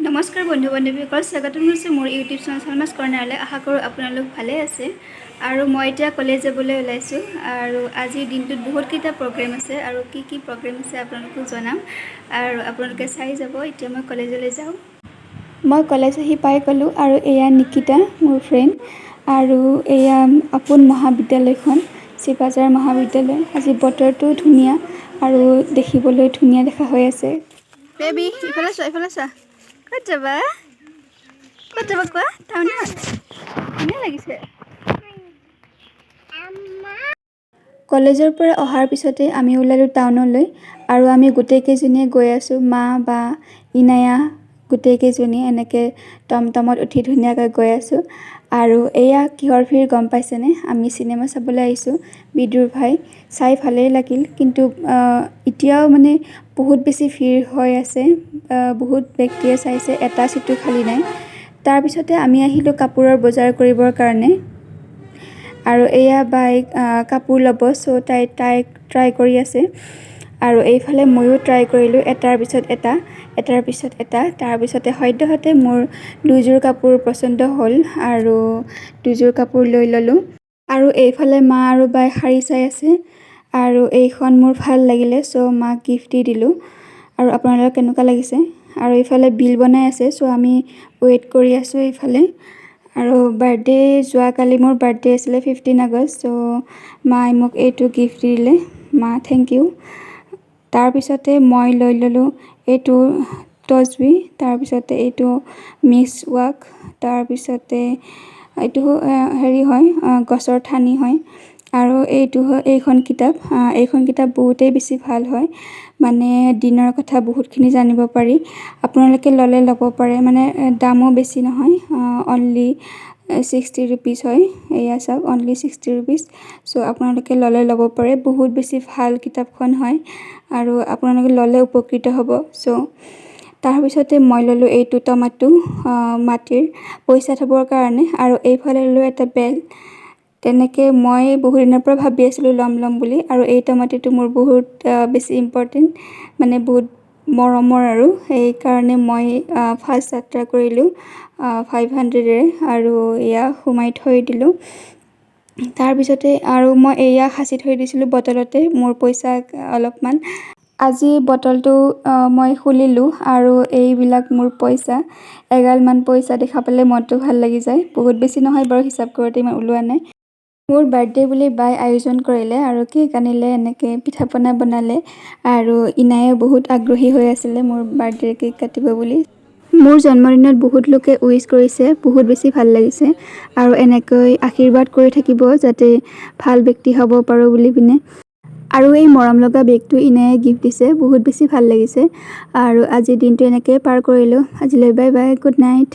নমস্কাৰ বন্ধু বান্ধৱীসকল, স্বাগতম জনাইছোঁ মোৰ ইউটিউব চেনেল চালমাছ কৰ্ণাৰলৈ। আশা কৰোঁ আপোনালোক ভালে আছে। আৰু মই এতিয়া কলেজ যাবলৈ ওলাইছোঁ আৰু আজিৰ দিনটোত বহুতকেইটা প্ৰগ্ৰেম আছে আৰু কি প্ৰগ্ৰেম আছে আপোনালোকক জনাম আৰু আপোনালোকে চাই যাব। এতিয়া মই কলেজলৈ যাওঁ। মই কলেজ আহি পাই গ'লোঁ আৰু এয়া নিকিতা মোৰ ফ্ৰেণ্ড আৰু এয়া আপোন মহাবিদ্যালয়খন চিপাঝাৰ মহাবিদ্যালয়। আজি বতৰটো ধুনীয়া আৰু দেখিবলৈ ধুনীয়া দেখা হৈ আছে। বেবী ইফালে চোৱা ক'ত যাবা কোৱা টাউনত ধুনীয়া লাগিছে। কলেজৰ পৰা অহাৰ পিছতে আমি ওলালোঁ টাউনলৈ আৰু আমি গোটেইকেইজনীয়ে গৈ আছোঁ। মা বা ইনায়া গোটেইকেইজনীয়ে এনেকৈ টমটমত উঠি ধুনীয়াকৈ গৈ আছোঁ। আৰু এয়া কিহৰ ভিৰ গম পাইছেনে? আমি চিনেমা চাবলৈ আহিছোঁ বিদুৰ ভাই। চাই ভালেই লাগিল, কিন্তু এতিয়াও মানে বহুত বেছি ভিৰ হৈ আছে। বহুত ব্যক্তিয়ে চাইছে, এটা চিটো খালী নাই। তাৰপিছতে আমি আহিলোঁ কাপোৰৰ বজাৰ কৰিবৰ কাৰণে আৰু এয়া বাই কাপোৰ ল'ব, চ' তাই ট্ৰাই কৰি আছে আৰু এইফালে ময়ো ট্ৰাই কৰিলোঁ এটাৰ পিছত এটা। তাৰপিছতে সদ্যহতে মোৰ দুযোৰ কাপোৰ পচন্দ হ'ল আৰু দুযোৰ কাপোৰ লৈ ল'লোঁ। আৰু এইফালে মা আৰু বাই শাৰী চাই আছে আৰু এইখন মোৰ ভাল লাগিলে, চ' মাক গিফ্ট দি দিলোঁ। আৰু আপোনালোকৰ কেনেকুৱা লাগিছে? আৰু এইফালে বিল বনাই আছে, চ' আমি ৱেইট কৰি আছোঁ এইফালে। আৰু যোৱাকালি মোৰ বাৰ্থডে আছিলে 15 আগষ্ট, চ' মায়ে মোক এইটো গিফ্ট দি দিলে। মা থেংক ইউ। তাৰপিছতে মই লৈ ল'লোঁ এইটো তছবি, তাৰপিছতে এইটো মিক্স ৱাক, তাৰপিছতে এইটো হেৰি হয় গছৰ ঠানি হয় আৰু এইখন কিতাপ বহুতেই বেছি ভাল হয়। মানে দিনৰ কথা বহুতখিনি জানিব পাৰি। আপোনালোকে ল'লে ল'ব পাৰে, মানে দামো বেছি নহয়, অনলি 60 ৰুপিজ হয়। এয়া চাওক অনলি 60 ৰুপিজ। চ' আপোনালোকে ল'লে ল'ব পাৰে, বহুত বেছি ভাল কিতাপখন হয় আৰু আপোনালোকে ল'লে উপকৃত হ'ব। চ' তাৰপিছতে মই ল'লোঁ এইটো টমাটো মাটিৰ পইচা থ'বৰ কাৰণে আৰু এইফালে ল'লোঁ এটা বেল। তেনেকৈ মই বহুত দিনৰ পৰা ভাবি আছিলোঁ ল'ম বুলি। আৰু এই টমাটোটো মোৰ বহুত বেছি ইম্পৰ্টেণ্ট, মানে বহুত মৰমৰ আৰু সেইকাৰণে মই ফাৰ্ষ্ট যাত্ৰা কৰিলোঁ 500ৰে আৰু এয়া সোমাই থৈ দিলোঁ। তাৰপিছতে আৰু মই এয়া সাঁচি থৈ দিছিলোঁ বটলতে মোৰ পইচা অলপমান। আজি বটলটো মই খুলিলোঁ আৰু এইবিলাক মোৰ পইচা, এগালমান পইচা দেখা পালে মনটো ভাল লাগি যায়। বহুত বেছি নহয় বাৰু, হিচাপ কৰোঁতে ইমান ওলোৱা নাই। মোৰ বাৰ্থডে বুলি বাই আয়োজন কৰিলে আৰু কেক আনিলে, এনেকৈ পিঠা পনা বনালে আৰু ইনায়ে বহুত আগ্ৰহী হৈ আছিলে মোৰ বাৰ্থডে কেক কাটিব বুলি। মোৰ জন্মদিনত বহুত লোকে উইচ কৰিছে, বহুত বেছি ভাল লাগিছে আৰু এনেকৈ আশীৰ্বাদ কৰি থাকিব যাতে ভাল ব্যক্তি হ'ব পাৰোঁ বুলি পিনে। আৰু এই মৰম লগা বেগটো ইনায়ে গিফ্ট দিছে, বহুত বেছি ভাল লাগিছে। আৰু আজিৰ দিনটো এনেকৈয়ে পাৰ কৰিলোঁ। আজিলৈ বাই বাই, গুড নাইট।